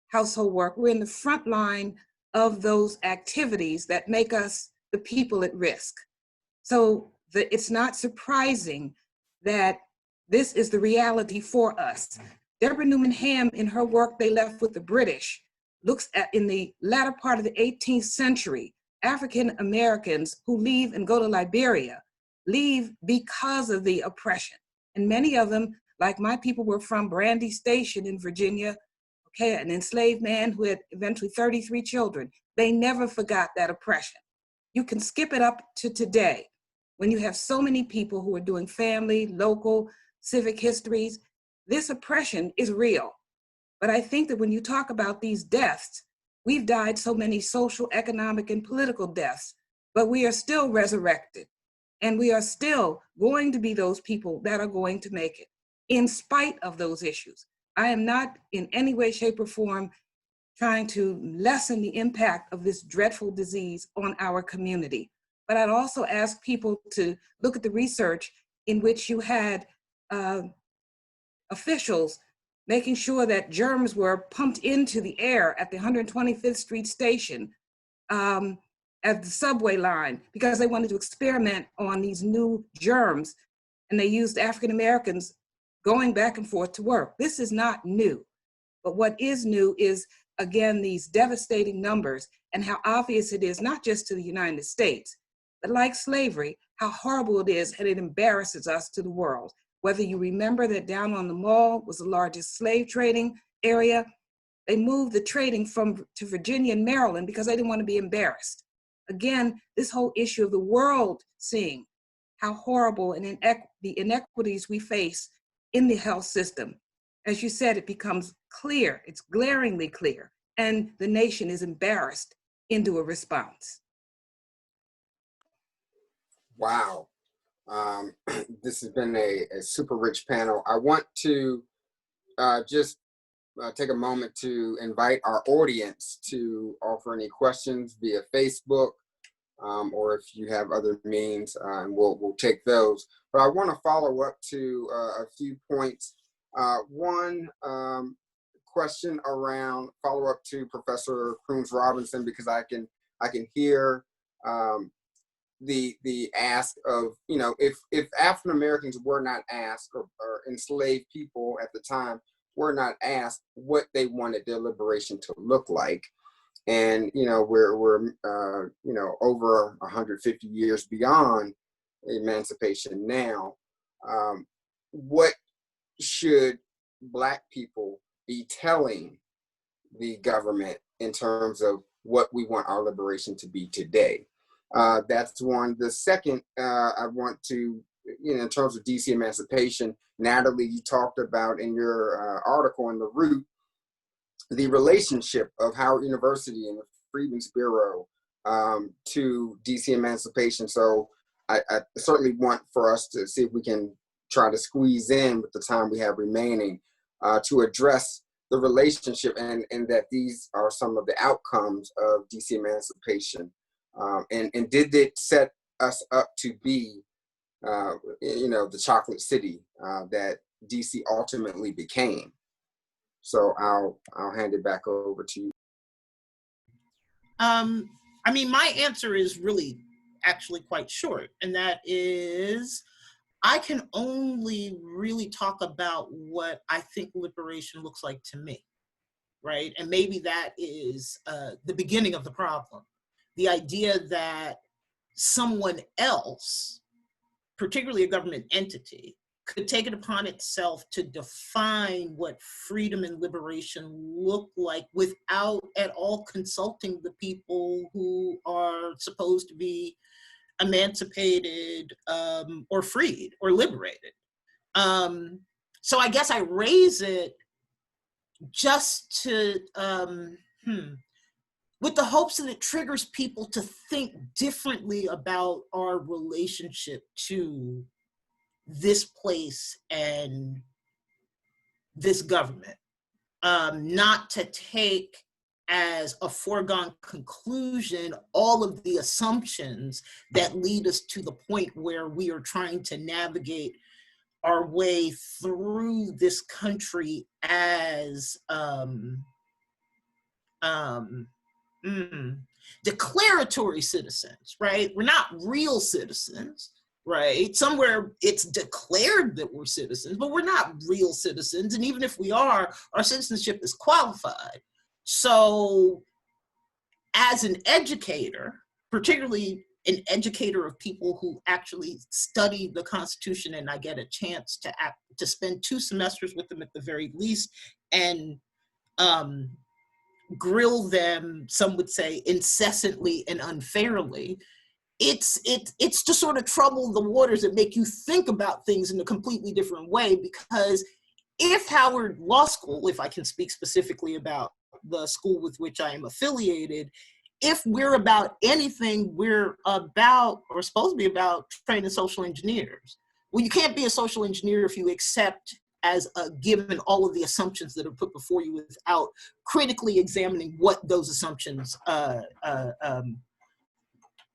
household work. We're in the front line of those activities that make us the people at risk. So it's not surprising that this is the reality for us. Deborah Newman Hamm, in her work, They Left with the British, looks at, in the latter part of the 18th century, African Americans who leave and go to Liberia, leave because of the oppression. And many of them, like my people, were from Brandy Station in Virginia, okay, an enslaved man who had eventually 33 children. They never forgot that oppression. You can skip it up to today, when you have so many people who are doing family, local, civic histories. This oppression is real. But I think that when you talk about these deaths, we've died so many social, economic, and political deaths, but we are still resurrected. And we are still going to be those people that are going to make it, in spite of those issues. I am not in any way, shape, or form trying to lessen the impact of this dreadful disease on our community. But I'd also ask people to look at the research in which you had officials making sure that germs were pumped into the air at the 125th Street station, at the subway line, because they wanted to experiment on these new germs, and they used African Americans going back and forth to work. This is not new, but what is new is, again, these devastating numbers and how obvious it is, not just to the United States, but like slavery, how horrible it is, and it embarrasses us to the world. Whether you remember that down on the mall was the largest slave trading area, they moved the trading to Virginia and Maryland because they didn't want to be embarrassed. Again, this whole issue of the world seeing how horrible and the inequities we face in the health system. As you said, it becomes clear, it's glaringly clear, and the nation is embarrassed into a response. Wow. This has been a super rich panel. I want to just take a moment to invite our audience to offer any questions via Facebook, or if you have other means, and we'll take those. But I want to follow up to a few points. One question around follow up to Professor Crooms-Robinson, because I can hear the ask of, you know, if African Americans were not asked, or enslaved people at the time were not asked what they wanted their liberation to look like, and you know we're you know over 150 years beyond emancipation now, what should Black people be telling the government in terms of what we want our liberation to be today? That's one. The second, I want to, you know, in terms of DC Emancipation, Natalie, you talked about in your article in The Root, the relationship of Howard University and the Freedmen's Bureau to DC Emancipation. So I certainly want for us to see if we can try to squeeze in with the time we have remaining to address the relationship, and that these are some of the outcomes of DC Emancipation. And did it set us up to be, you know, the chocolate city that DC ultimately became? So I'll hand it back over to you. I mean, my answer is really actually quite short, and that is, I can only really talk about what I think liberation looks like to me, right? And maybe that is the beginning of the problem. The idea that someone else, particularly a government entity, could take it upon itself to define what freedom and liberation look like without at all consulting the people who are supposed to be emancipated or freed or liberated. So I guess I raise it just to, with the hopes that it triggers people to think differently about our relationship to this place and this government, not to take as a foregone conclusion all of the assumptions that lead us to the point where we are trying to navigate our way through this country as declaratory citizens, right? We're not real citizens, right? Somewhere it's declared that we're citizens, but we're not real citizens. And even if we are, our citizenship is qualified. So as an educator, particularly an educator of people who actually study the Constitution, and I get a chance to spend 2 semesters with them at the very least, and grill them, some would say, incessantly and unfairly, it's to sort of trouble the waters and make you think about things in a completely different way. Because if Howard Law School, if I can speak specifically about the school with which I am affiliated, if we're about anything, we're about, or supposed to be about, training social engineers. Well, you can't be a social engineer if you accept as a given all of the assumptions that are put before you without critically examining what those assumptions,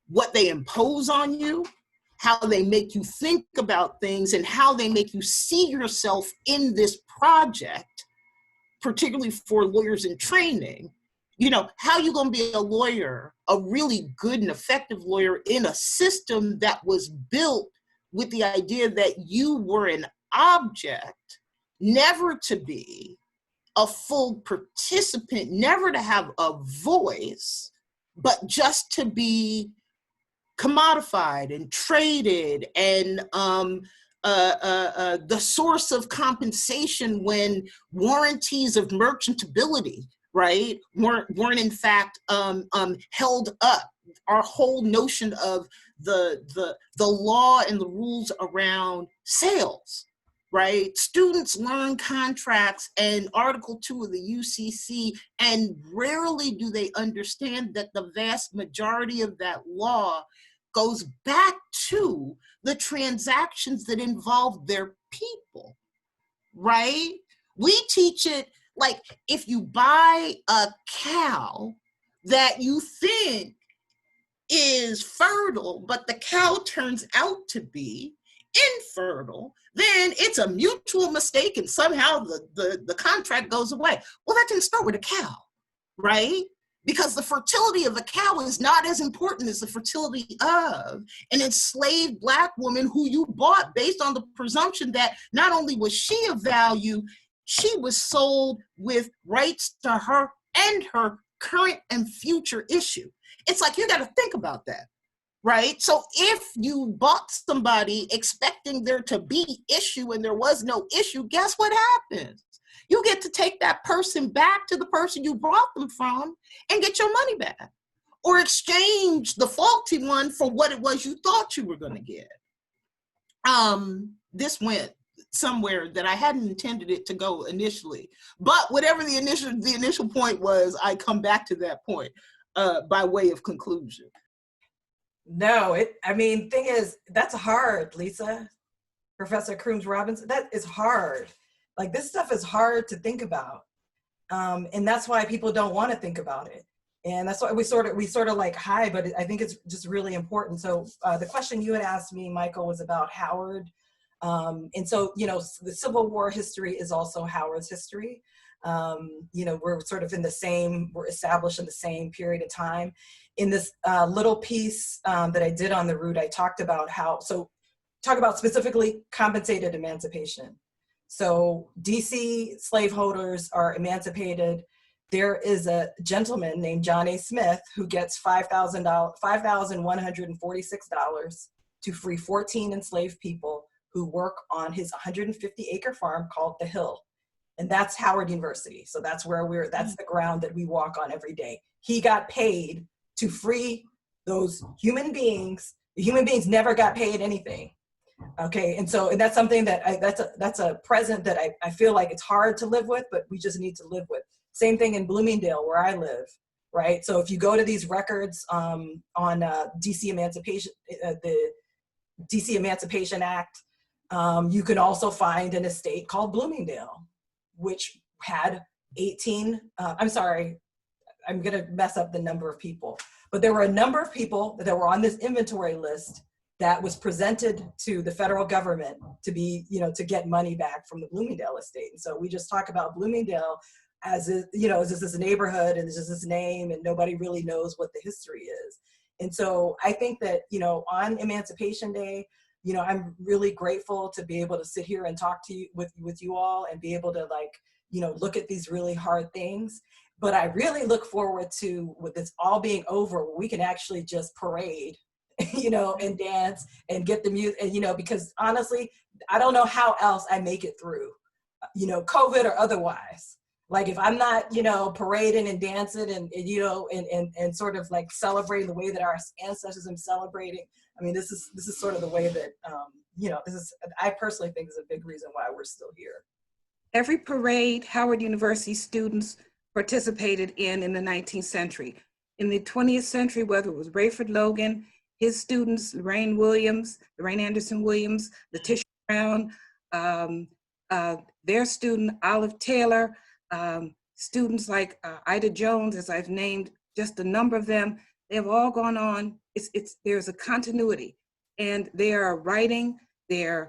what they impose on you, how they make you think about things, and how they make you see yourself in this project, particularly for lawyers in training. You know, how are you going to be a lawyer, a really good and effective lawyer, in a system that was built with the idea that you were an object, never to be a full participant, never to have a voice, but just to be commodified and traded and the source of compensation when warranties of merchantability, right, weren't in fact held up. Our whole notion of the law and the rules around sales, right? Students learn contracts and Article 2 of the UCC, and rarely do they understand that the vast majority of that law goes back to the transactions that involve their people, right? We teach it like, if you buy a cow that you think is fertile, but the cow turns out to be infertile, then it's a mutual mistake and somehow the contract goes away. Well, that didn't start with a cow, right? Because the fertility of a cow is not as important as the fertility of an enslaved Black woman who you bought based on the presumption that not only was she of value, she was sold with rights to her and her current and future issue. It's like, you got to think about that, right? So if you bought somebody expecting there to be issue and there was no issue, guess what happens? You get to take that person back to the person you brought them from and get your money back, or exchange the faulty one for what it was you thought you were going to get. This went somewhere that I hadn't intended it to go initially, but whatever the initial point was, I come back to that point by way of conclusion. No, I mean, thing is, that's hard, Lisa. Professor Crooms-Robinson, that is hard. Like, this stuff is hard to think about. And that's why people don't want to think about it. And that's why we sort of like hide, but I think it's just really important. So the question you had asked me, Michael, was about Howard. And so, you know, the Civil War history is also Howard's history. You know, we're sort of we're established in the same period of time. In this little piece that I did on the root, I talked about talk about specifically compensated emancipation. So DC slaveholders are emancipated there is a gentleman named John A. Smith who gets $5,146 to free 14 enslaved people who work on his 150-acre farm called The Hill. And that's Howard University. So that's where that's the ground that we walk on every day. He got paid to free those human beings. The human beings never got paid anything. Okay, and that's something that that's a present that I feel like it's hard to live with, but we just need to live with. Same thing in Bloomingdale, where I live, right? So if you go to these records on DC Emancipation, the DC Emancipation Act, you can also find an estate called Bloomingdale, which had 18, I'm sorry, I'm gonna mess up the number of people, but there were a number of people that were on this inventory list that was presented to the federal government to be, to get money back from the Bloomingdale estate. And so we just talk about Bloomingdale as, is this neighborhood and it's just this name and nobody really knows what the history is. And so I think that, on Emancipation Day, I'm really grateful to be able to sit here and talk to you with you all and be able to look at these really hard things. But I really look forward to, with this all being over, we can actually just parade, and dance and get the music, and, because honestly, I don't know how else I make it through, COVID or otherwise. Like if I'm not, parading and dancing and sort of like celebrating the way that our ancestors have celebrating. I mean, this is sort of the way that, I personally think is a big reason why we're still here. Every parade Howard University students participated in the 19th century. In the 20th century, whether it was Rayford Logan, his students, Lorraine Anderson Williams, Letitia Brown, their student, Olive Taylor, students like Ida Jones, as I've named just a number of them, they have all gone on. There's a continuity, and they are writing. They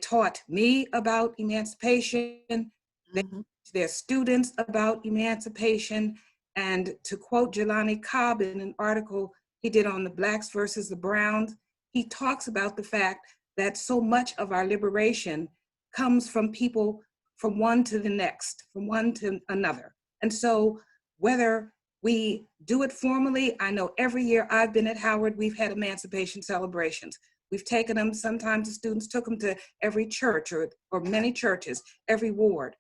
taught me about emancipation. They teach their students about emancipation. And to quote Jelani Cobb in an article he did on the Blacks versus the Browns, he talks about the fact that so much of our liberation comes from people from one to the next, from one to another. And so whether we do it formally, I know every year I've been at Howard, we've had emancipation celebrations. We've taken them, sometimes the students took them to every church or many churches, every ward.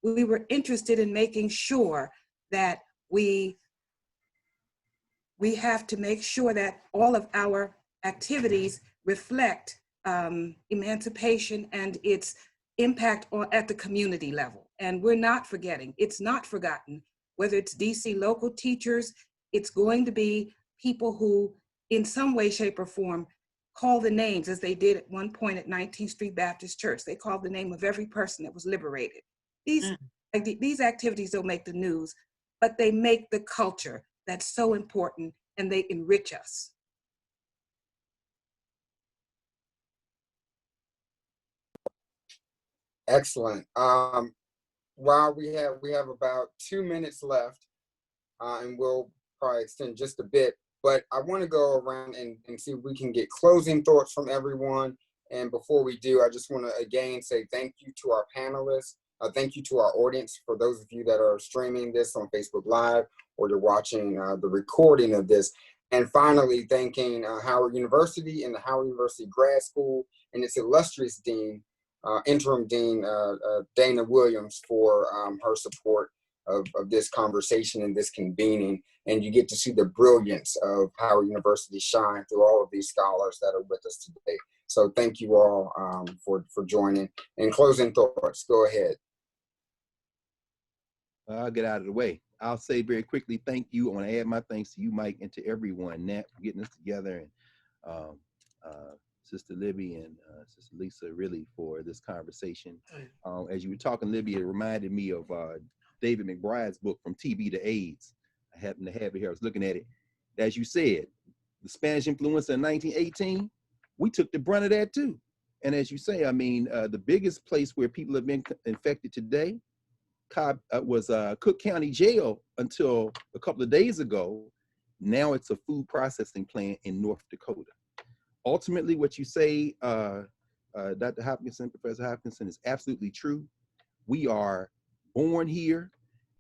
We were interested in making sure that we have to make sure that all of our activities reflect emancipation and its impact at the community level. And we're not forgetting, it's not forgotten, whether it's DC local teachers, it's going to be people who in some way, shape or form call the names, as they did at one point at 19th Street Baptist Church. They called the name of every person that was liberated. These activities don't make the news, but they make the culture that's so important, and they enrich us. Excellent. While we have about 2 minutes left, and we'll probably extend just a bit, but I want to go around and see if we can get closing thoughts from everyone. And before we do, I just want to again say thank you to our panelists. Thank you to our audience, for those of you that are streaming this on Facebook Live or you're watching the recording of this. And finally, thanking Howard University and the Howard University Grad School and its illustrious dean, interim dean Dana Williams, for her support of this conversation and this convening. And you get to see the brilliance of Howard University shine through all of these scholars that are with us today. So thank you all for joining. And closing thoughts, go ahead. I'll get out of the way. I'll say very quickly, thank you. I want to add my thanks to you, Mike, and to everyone, Nat, for getting us together, and Sister Libby and Sister Lisa, really, for this conversation. As you were talking, Libby, it reminded me of David McBride's book, From TB to AIDS. I happen to have it here. I was looking at it. As you said, the Spanish influenza in 1918, we took the brunt of that too. And as you say, I mean, the biggest place where people have been infected today was Cook County Jail until a couple of days ago. Now it's a food processing plant in North Dakota. Ultimately, what you say, Dr. Hopkinson, Professor Hopkinson, is absolutely true. We are born here.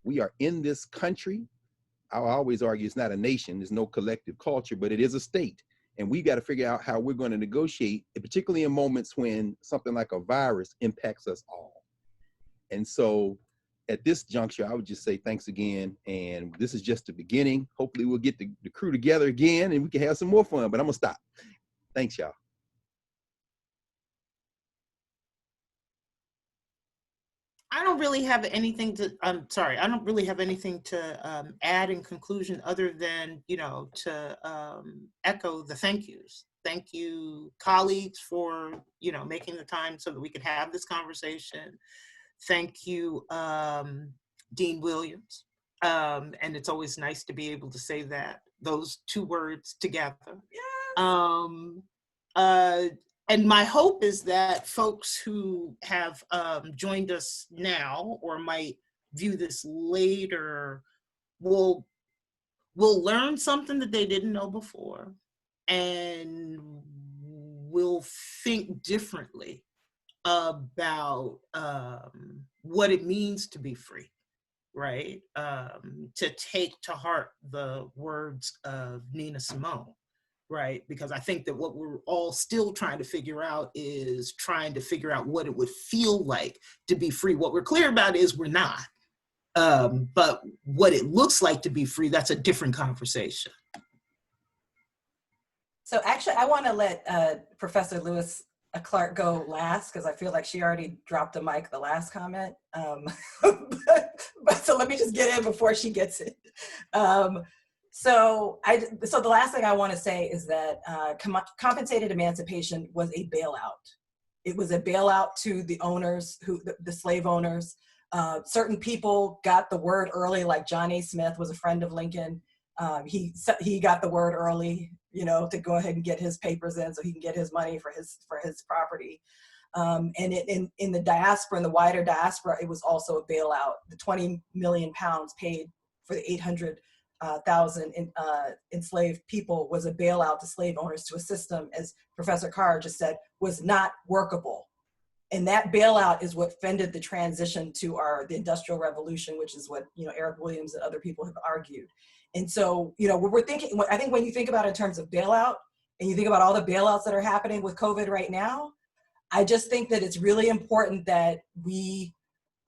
we are in this country. I always argue it's not a nation, there's no collective culture, but it is a state. And we got to figure out how we're going to negotiate, particularly in moments when something like a virus impacts us all. And so at this juncture, I would just say thanks again. And this is just the beginning. Hopefully we'll get the crew together again and we can have some more fun, but I'm gonna stop. Thanks, y'all. I don't really have anything to, I'm sorry, I don't really have anything to add in conclusion other than, you know, to echo the thank yous. Thank you, colleagues, for, you know, making the time so that we could have this conversation. Thank you, Dean Williams. And it's always nice to be able to say that, those two words together. Yes. And my hope is that folks who have joined us now or might view this later will learn something that they didn't know before and will think differently about what it means to be free, right? To take to heart the words of Nina Simone. Right, because I think that what we're all still trying to figure out is trying to figure out what it would feel like to be free. What we're clear about is we're not. But what it looks like to be free, that's a different conversation. So actually, I want to let Professor Lewis Clark go last because I feel like she already dropped the mic the last comment. But so let me just get in before she gets it. So the last thing I want to say is that compensated emancipation was a bailout. It was a bailout to the owners, the slave owners. Certain people got the word early, like John A. Smith was a friend of Lincoln. He got the word early, you know, to go ahead and get his papers in so he can get his money for his property. And in the diaspora, in the wider diaspora, it was also a bailout. The 20 million pounds paid for the 800,000 enslaved people was a bailout to slave owners to a system, as Professor Carr just said, was not workable. And that bailout is what funded the transition to the Industrial Revolution, which is what, you know, Eric Williams and other people have argued. And so, you know, what we're thinking, I think when you think about it in terms of bailout, and you think about all the bailouts that are happening with COVID right now, I just think that it's really important that we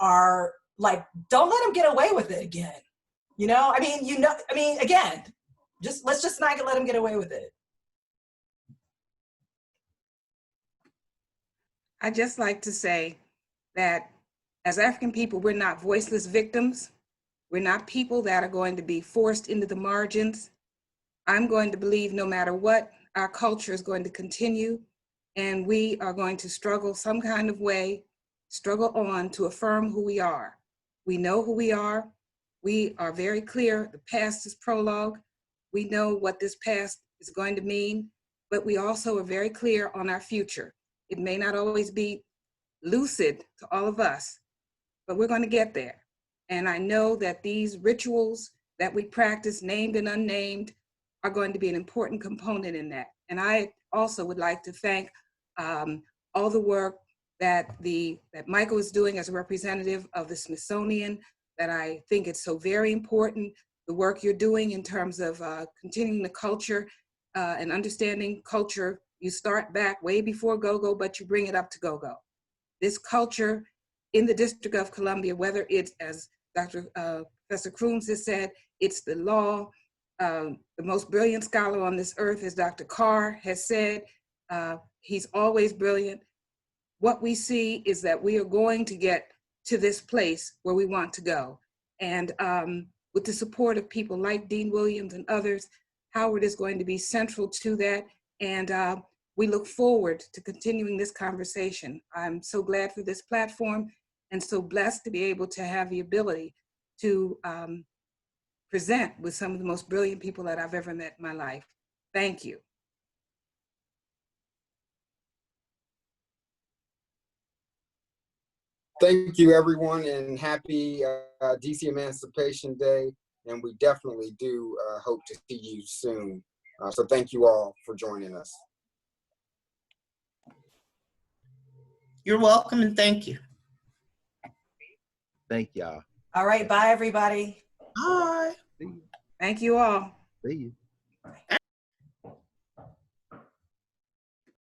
are like, don't let them get away with it again. You know, again, let's just not let them get away with it. I'd just like to say that as African people, we're not voiceless victims. We're not people that are going to be forced into the margins. I'm going to believe no matter what, our culture is going to continue, and we are going to struggle some kind of way, struggle on to affirm who we are. We know who we are. We are very clear, the past is prologue. We know what this past is going to mean, but we also are very clear on our future. It may not always be lucid to all of us, but we're going to get there. And I know that these rituals that we practice, named and unnamed, are going to be an important component in that. And I also would like to thank all the work that Michael is doing as a representative of the Smithsonian, that I think it's so very important, the work you're doing in terms of continuing the culture and understanding culture. You start back way before go-go, but you bring it up to go-go. This culture in the District of Columbia, whether it's, as Professor Crooms has said, it's the law, the most brilliant scholar on this earth, as Dr. Carr has said, he's always brilliant. What we see is that we are going to get to this place where we want to go. And with the support of people like Dean Williams and others, Howard is going to be central to that. And we look forward to continuing this conversation. I'm so glad for this platform and so blessed to be able to have the ability to present with some of the most brilliant people that I've ever met in my life. Thank you. Thank you, everyone, and happy DC Emancipation Day. And we definitely do hope to see you soon. So thank you all for joining us. You're welcome and thank you. Thank y'all. All right, bye everybody. Bye. See you. Thank you all. See you.